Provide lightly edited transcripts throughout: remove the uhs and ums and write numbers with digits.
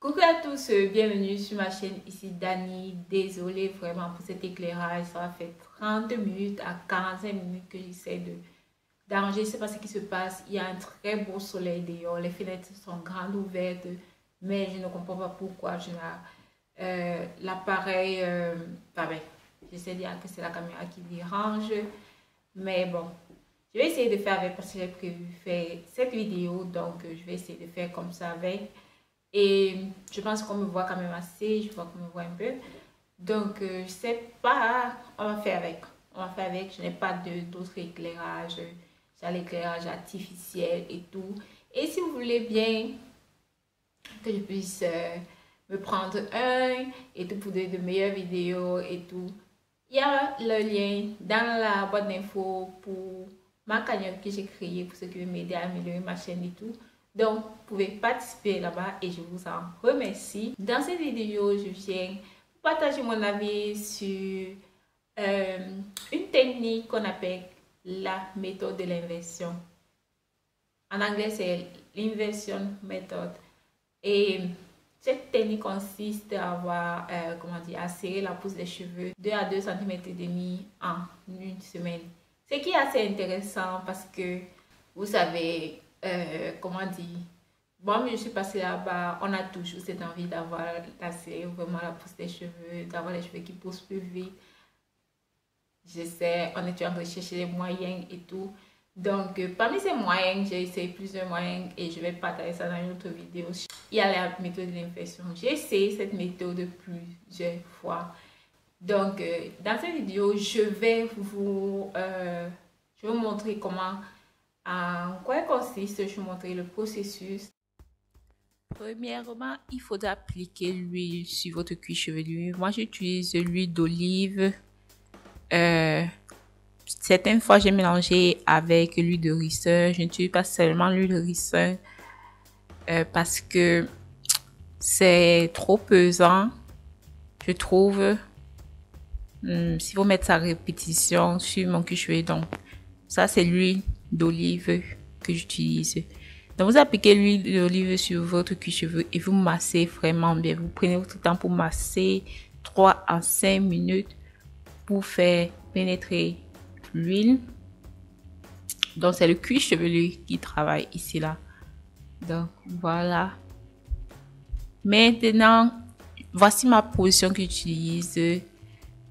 Coucou à tous, bienvenue sur ma chaîne, ici Dani. Désolée vraiment pour cet éclairage, ça va faire 30 minutes à 45 minutes que j'essaie d'arranger. Je ne sais pas ce qui se passe, il y a un très beau soleil dehors, les fenêtres sont grandes ouvertes, mais je ne comprends pas pourquoi l'appareil, j'essaie de dire que c'est la caméra qui dérange, mais bon, je vais essayer de faire avec parce que j'ai prévu faire cette vidéo, donc je vais essayer de faire comme ça avec. Et je pense qu'on me voit quand même assez, je vois qu'on me voit un peu. Donc, je sais pas, on va faire avec. On va faire avec, je n'ai pas d'autres éclairages. J'ai l'éclairage artificiel et tout. Et si vous voulez bien que je puisse me prendre un et tout pour de meilleures vidéos et tout, il y a le lien dans la boîte d'infos pour ma cagnotte que j'ai créée pour ceux qui veulent m'aider à améliorer ma chaîne et tout. Donc, vous pouvez participer là-bas et je vous en remercie. Dans cette vidéo, je viens partager mon avis sur une technique qu'on appelle la méthode de l'inversion. En anglais, c'est l'inversion method. Et cette technique consiste à avoir, à serrer la pousse des cheveux 2 à 2 cm et demi en une semaine. Ce qui est assez intéressant parce que, vous savez, moi je suis passée là-bas, on a toujours cette envie d'avoir vraiment la pousse des cheveux, d'avoir les cheveux qui poussent plus vite. J'essaie, on est en train de chercher les moyens et tout. Donc, parmi ces moyens, j'ai essayé plusieurs moyens et je vais partager ça dans une autre vidéo. Il y a la méthode de l'inversion. J'ai essayé cette méthode plusieurs fois. Donc, dans cette vidéo, je vais vous montrer en quoi elle consiste. Je vais vous montrer le processus. Premièrement, il faudra appliquer l'huile sur votre cuir chevelu. Moi, j'utilise l'huile d'olive. Certaines fois, j'ai mélangé avec l'huile de ricin. Je n'utilise pas seulement l'huile de ricin parce que c'est trop pesant, je trouve. Si vous mettez sa répétition sur mon cuir chevelu, donc ça c'est l'huile d'olive que j'utilise. Donc vous appliquez l'huile d'olive sur votre cuir chevelu et vous massez vraiment bien. Vous prenez votre temps pour masser 3 à 5 minutes pour faire pénétrer l'huile. Donc c'est le cuir chevelu qui travaille ici là. Donc voilà. Maintenant, voici ma position que j'utilise.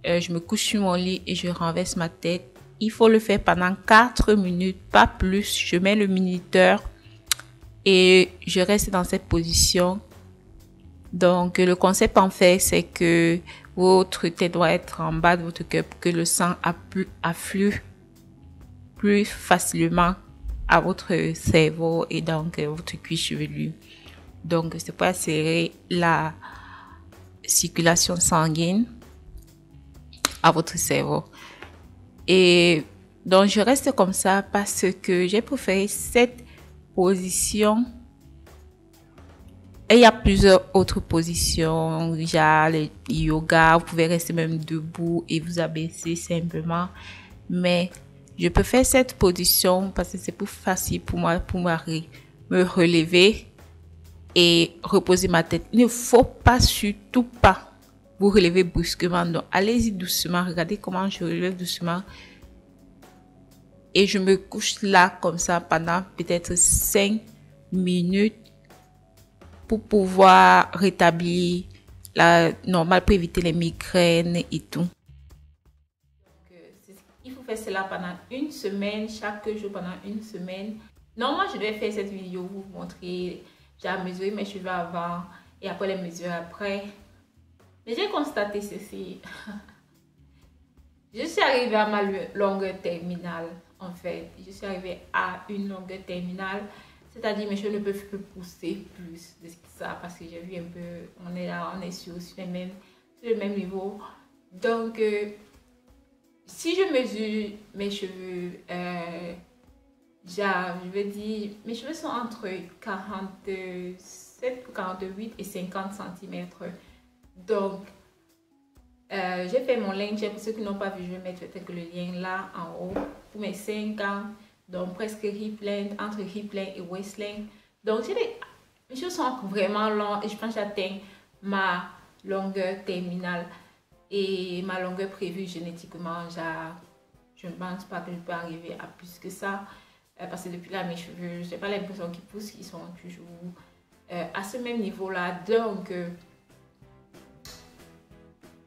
Je me couche sur mon lit et je renverse ma tête. Il faut le faire pendant 4 minutes, pas plus. Je mets le minuteur et je reste dans cette position. Donc, le concept en fait, c'est que votre tête doit être en bas de votre cœur pour que le sang afflue plus facilement à votre cerveau et donc votre cuir chevelu. Donc, c'est pour accélérer la circulation sanguine à votre cerveau. Et donc, je reste comme ça parce que j'ai préféré cette position. Et il y a plusieurs autres positions, déjà le yoga, vous pouvez rester même debout et vous abaisser simplement. Mais je préfère cette position parce que c'est plus facile pour moi pour me relever et reposer ma tête. Il ne faut pas, surtout pas, vous relever brusquement. Donc, allez-y doucement. Regardez comment je relève doucement. Et je me couche là, comme ça, pendant peut-être 5 minutes pour pouvoir rétablir la normale, pour éviter les migraines et tout. Donc, il faut faire cela pendant une semaine, chaque jour pendant une semaine. Normalement, je devais faire cette vidéo, vous montrer. J'ai mesuré mes cheveux avant et après les mesures après. Mais j'ai constaté ceci. Je suis arrivée à ma longueur terminale, en fait. Je suis arrivée à une longueur terminale. C'est-à-dire mes cheveux ne peuvent plus pousser plus de ça parce que j'ai vu un peu, on est là, on est sur le même niveau. Donc, si je mesure mes cheveux, je veux dire, mes cheveux sont entre 47, 48 et 50 cm. Donc, j'ai fait mon line pour ceux qui n'ont pas vu, je vais mettre peut-être le lien là en haut pour mes 5 ans. Donc, presque hip length, entre hip length et waist length. Donc, Mes cheveux sont vraiment longs et je pense que j'atteins ma longueur terminale et ma longueur prévue génétiquement. Je ne pense pas que je peux arriver à plus que ça parce que depuis là, mes cheveux, je n'ai pas l'impression qu'ils poussent, qu'ils sont toujours à ce même niveau-là. Donc,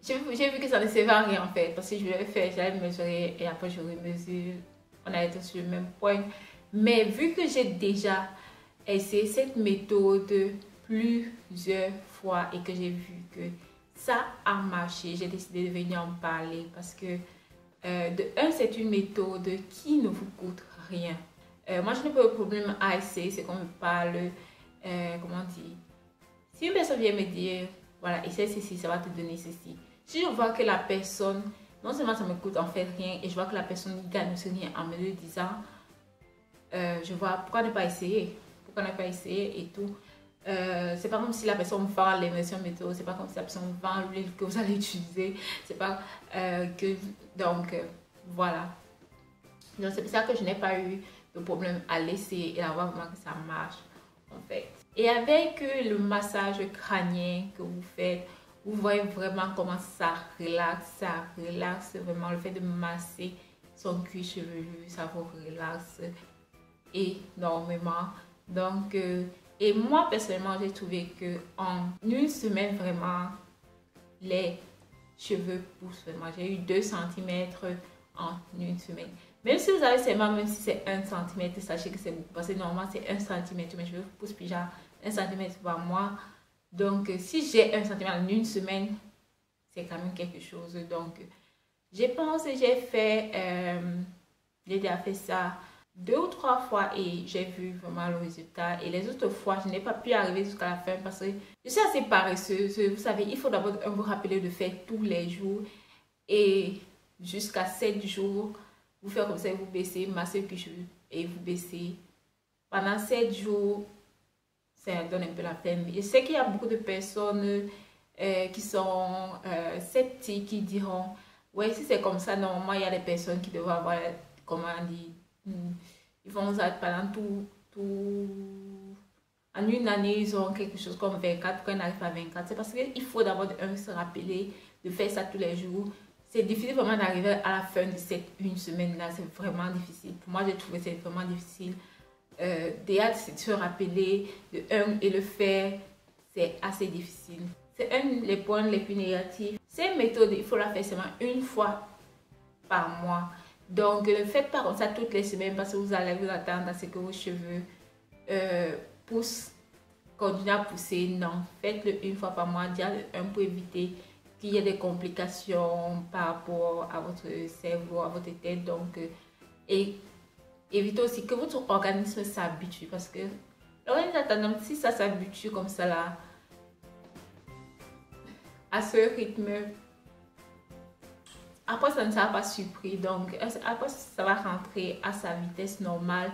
j'ai vu que ça ne servait à rien en fait parce que je l'ai fait, j'allais mesurer et après je remesure. On a été sur le même point. Mais vu que j'ai déjà essayé cette méthode plusieurs fois et que j'ai vu que ça a marché, j'ai décidé de venir en parler parce que de un, c'est une méthode qui ne vous coûte rien. Moi, je n'ai pas de problème à essayer, c'est qu'on me parle, comment dire, si une personne vient me dire, voilà, essaie ceci, ça va te donner ceci. Si je vois que la personne, non seulement ça me coûte en fait rien, et je vois que la personne ne gagne aussi rien en me le disant, je vois pourquoi ne pas essayer, pourquoi ne pas essayer et tout. C'est pas comme si la personne vend les versions météo, c'est pas comme si la personne vend l'huile que vous allez utiliser, c'est pas que, donc voilà. Donc c'est pour ça que je n'ai pas eu de problème à l'essayer et à voir vraiment que ça marche en fait. Et avec le massage crânien que vous faites, vous voyez vraiment comment ça relaxe vraiment. Le fait de masser son cuir chevelu, ça vous relaxe énormément. Donc, et moi personnellement, j'ai trouvé que en une semaine vraiment, les cheveux poussent vraiment. J'ai eu 2 cm en une semaine. Même si vous avez seulement, même si c'est 1 cm, sachez que c'est beaucoup. Parce que normalement, c'est 1 cm. Mes cheveux poussent déjà 1 cm par mois. Donc, si j'ai 1 cm en une semaine, c'est quand même quelque chose. Donc, j'ai pensé, j'ai fait, j'ai déjà fait ça 2 ou 3 fois et j'ai vu vraiment le résultat. Et les autres fois, je n'ai pas pu arriver jusqu'à la fin parce que je suis assez paresseuse. Vous savez, il faut d'abord vous rappeler de faire tous les jours et jusqu'à 7 jours. Vous faites comme ça, vous baissez, massez le cheveu et vous baissez. Pendant 7 jours, ça donne un peu la peine. Je sais qu'il y a beaucoup de personnes qui sont sceptiques, qui diront, ouais, si c'est comme ça, normalement, il y a des personnes qui devraient avoir, comment dire, ils vont ça pendant en une année, ils ont quelque chose comme 24, quand ils n'arrivent pas à 24. C'est parce qu'il faut d'abord se rappeler de faire ça tous les jours. C'est difficile vraiment d'arriver à la fin de cette une semaine-là. C'est vraiment difficile. Pour moi, j'ai trouvé que c'est vraiment difficile. Déjà, c'est de se rappeler de un et le faire, c'est assez difficile. C'est un des points les plus négatifs. Cette méthode, il faut la faire seulement une fois par mois. Donc, ne faites pas comme ça toutes les semaines parce que vous allez vous attendre à ce que vos cheveux poussent, continuent à pousser. Non, faites-le une fois par mois, déjà un pour éviter qu'il y ait des complications par rapport à votre cerveau, à votre tête. Donc, et évitez aussi que votre organisme s'habitue parce que l'organisme a tendance, si ça s'habitue comme ça là, à ce rythme, après ça ne sera pas surpris, donc après ça va rentrer à sa vitesse normale,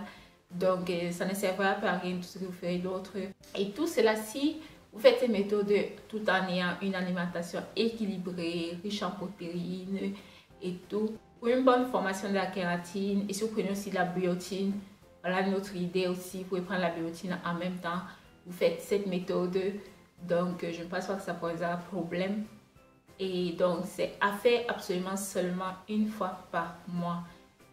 donc ça ne servira à rien tout ce que vous ferez d'autre. Et tout cela si vous faites ces méthodes tout en ayant une alimentation équilibrée, riche en protéines et tout. Pour une bonne formation de la kératine et si vous prenez aussi de la biotine, voilà notre idée aussi, vous pouvez prendre la biotine en même temps, vous faites cette méthode, donc je ne pense pas que ça posera problème. Et donc c'est à faire absolument seulement une fois par mois.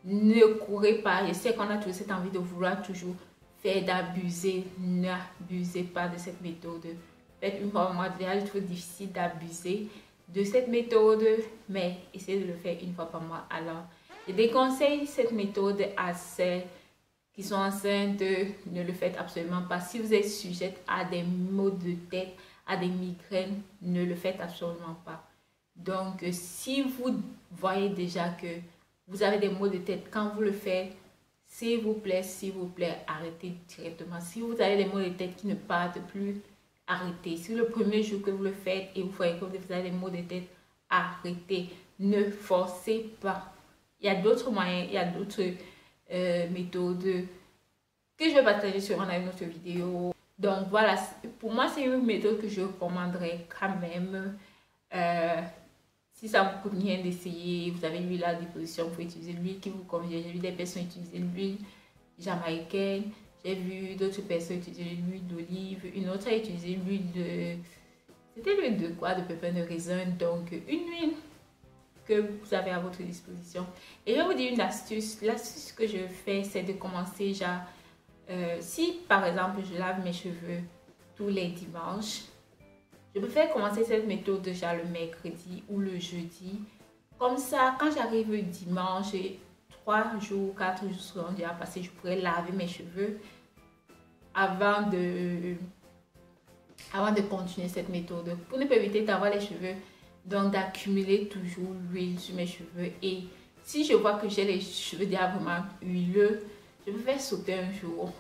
Ne courez pas, je sais qu'on a toujours cette envie de vouloir toujours faire, d'abuser, n'abusez pas de cette méthode. Faites une fois par mois, déjà c'est trop difficile d'abuser de cette méthode, mais essayez de le faire une fois par mois. Alors, je déconseille cette méthode à celles qui sont enceintes, ne le faites absolument pas. Si vous êtes sujette à des maux de tête, à des migraines, ne le faites absolument pas. Donc, si vous voyez déjà que vous avez des maux de tête quand vous le faites, s'il vous plaît, arrêtez directement. Si vous avez des maux de tête qui ne partent plus, arrêtez. Si le premier jour que vous le faites et vous voyez que vous avez des maux de tête, arrêtez. Ne forcez pas. Il y a d'autres moyens, il y a d'autres méthodes que je vais partager sur une autre vidéo. Donc voilà, pour moi c'est une méthode que je recommanderais quand même. Si ça vous coûte rien d'essayer, vous avez l'huile à disposition, vous pouvez utiliser l'huile qui vous convient. J'ai vu des personnes utiliser l'huile jamaïcaine, J'ai vu d'autres personnes utiliser l'huile d'olive, une autre a utilisé l'huile de... C'était l'huile de quoi? De pépins de raisin. Donc, une huile que vous avez à votre disposition. Et je vais vous dire une astuce. L'astuce que je fais, c'est de commencer genre... si, par exemple, je lave mes cheveux tous les dimanches, je préfère commencer cette méthode déjà le mercredi ou le jeudi. Comme ça, quand j'arrive dimanche, 3 jours, 4 jours seront déjà passés, je pourrais laver mes cheveux avant de continuer cette méthode. Pour ne pas éviter d'avoir les cheveux, donc d'accumuler toujours l'huile sur mes cheveux. Et si je vois que j'ai les cheveux déjà vraiment huileux, je peux faire sauter un jour.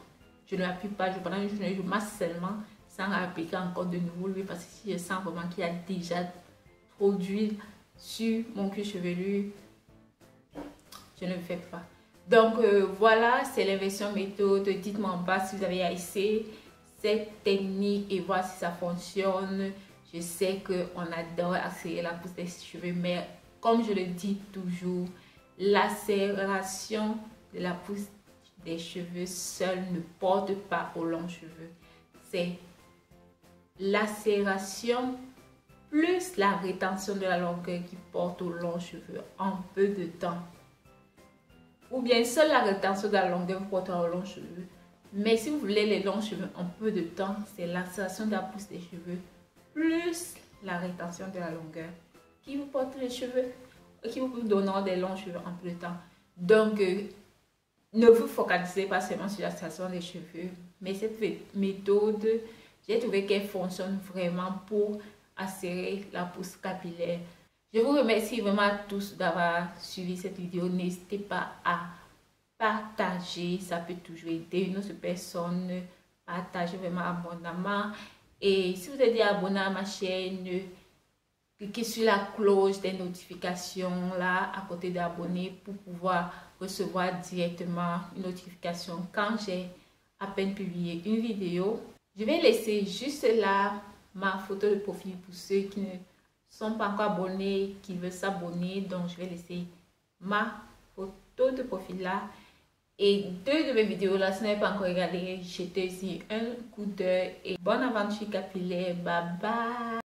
Je ne l'applique pas, pendant une journée, je masse seulement sans appliquer encore de nouveau l'huile, parce que si je sens vraiment qu'il y a déjà trop d'huile sur mon cuir chevelu, je ne le fais pas. Donc voilà, c'est l'inversion méthode. Dites-moi en bas si vous avez essayé cette technique et voir si ça fonctionne. Je sais qu'on adore accélérer la pousse des cheveux, mais comme je le dis toujours, l'accélération de la pousse des cheveux seule ne porte pas aux longs cheveux. C'est l'accélération plus la rétention de la longueur qui porte aux longs cheveux en peu de temps. Ou bien seule la rétention de la longueur porte aux longs cheveux. Mais si vous voulez les longs cheveux en peu de temps, c'est l'accélération de la pousse des cheveux plus la rétention de la longueur qui vous porte les cheveux, qui vous donnera des longs cheveux en peu de temps. Donc, ne vous focalisez pas seulement sur l'accélération des cheveux, mais cette méthode, j'ai trouvé qu'elle fonctionne vraiment pour accélérer la pousse capillaire. Je vous remercie vraiment à tous d'avoir suivi cette vidéo. N'hésitez pas à partager, ça peut toujours aider une autre personne. Partagez vraiment abondamment. Et si vous êtes déjà abonné à ma chaîne, cliquez sur la cloche des notifications là à côté d'abonner pour pouvoir recevoir directement une notification quand j'ai à peine publié une vidéo. Je vais laisser juste là ma photo de profil pour ceux qui ne sont pas encore abonnés, qui veulent s'abonner. Donc je vais laisser ma photo de profil là. Et deux de mes vidéos là, si vous n'avez pas encore regardé, jetez-y un coup d'œil et bonne aventure capillaire. Bye bye.